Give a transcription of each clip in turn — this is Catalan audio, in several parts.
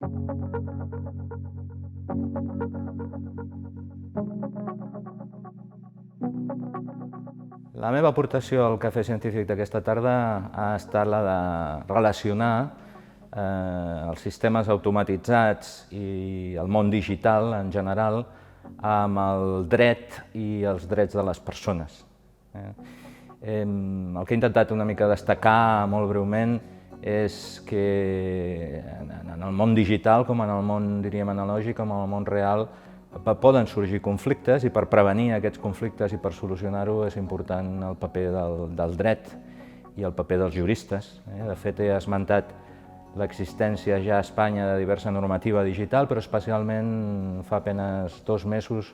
La meva aportació al Cafè Científic d'aquesta tarda ha estat la de relacionar els sistemes automatitzats i el món digital en general amb el dret i els drets de les persones. El que he intentat una mica destacar molt breument és que en el món digital, com en el món, diríem, analògic, com en el món real, poden sorgir conflictes i per prevenir aquests conflictes i per solucionar-ho és important el paper del dret i el paper dels juristes. De fet, he esmentat l'existència ja a Espanya de diversa normativa digital, però especialment fa apenas 2 mesos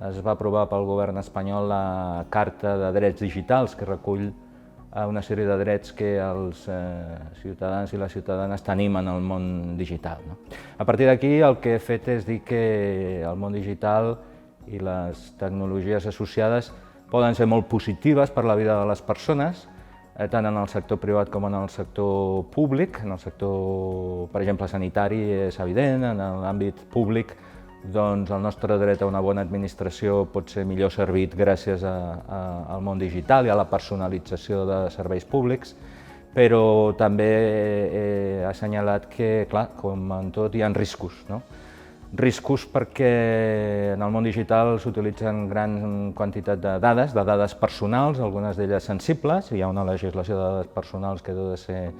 es va aprovar pel govern espanyol la Carta de Drets Digitals, que recull una sèrie de drets que els ciutadans i les ciutadanes tenim en el món digital. A partir d'aquí el que he fet és dir que el món digital i les tecnologies associades poden ser molt positives per la vida de les persones, tant en el sector privat com en el sector públic. En el sector, per exemple, sanitari és evident, en l'àmbit públic doncs el nostre dret a una bona administració pot ser millor servit gràcies al món digital i a la personalització de serveis públics, però també he assenyalat que, clar, com en tot, hi ha riscos. Riscos perquè en el món digital s'utilitzen gran quantitat de dades personals, algunes d'elles sensibles, hi ha una legislació de dades personals que ha de ser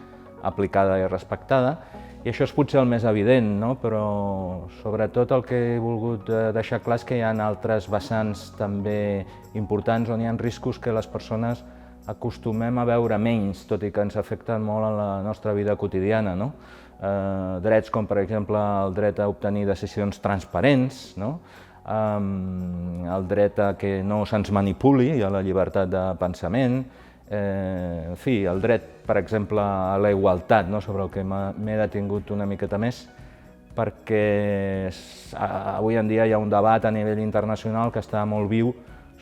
aplicada i respectada, i això és potser el més evident, però sobretot el que he volgut deixar clar és que hi ha altres vessants també importants on hi ha riscos que les persones acostumem a veure menys, tot i que ens afecten molt en la nostra vida quotidiana. Drets com, per exemple, el dret a obtenir decisions transparents, el dret a que no se'ns manipuli i a la llibertat de pensament, en fi, el dret, per exemple, a la igualtat, sobre el que m'he detingut una miqueta més, perquè avui en dia hi ha un debat a nivell internacional que està molt viu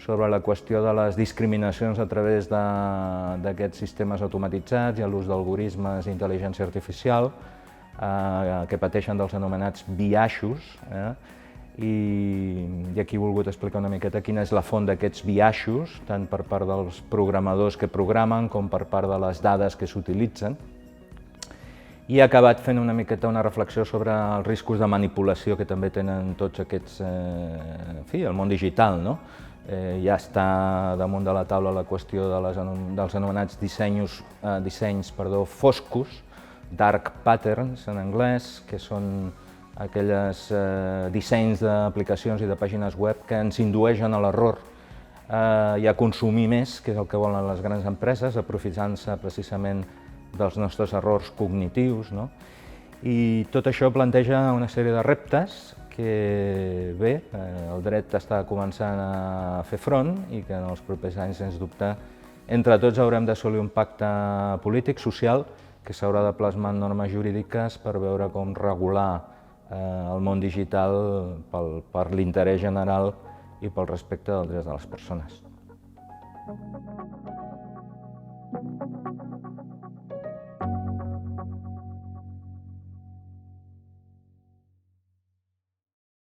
sobre la qüestió de les discriminacions a través d'aquests sistemes automatitzats i l'ús d'algoritmes d'intel·ligència artificial que pateixen dels anomenats biaixos, i aquí he volgut explicar una miqueta quina és la font d'aquests biaixos, tant per part dels programadors que programen com per part de les dades que s'utilitzen. I he acabat fent una miqueta una reflexió sobre els riscos de manipulació que també tenen tots aquests, en fi, el món digital. Ja està damunt de la taula la qüestió dels anomenats dissenys foscos, dark patterns en anglès, que són aquells dissenys d'aplicacions i de pàgines web que ens indueixen a l'error i a consumir més, que és el que volen les grans empreses, aprofitant-se precisament dels nostres errors cognitius. I tot això planteja una sèrie de reptes que, bé, el dret està començant a fer front i que en els propers anys, sens dubte, entre tots haurem d'assolir un pacte polític, social, que s'haurà de plasmar en normes jurídiques per veure com regular el món digital per l'interès general i pel respecte dels drets de les persones.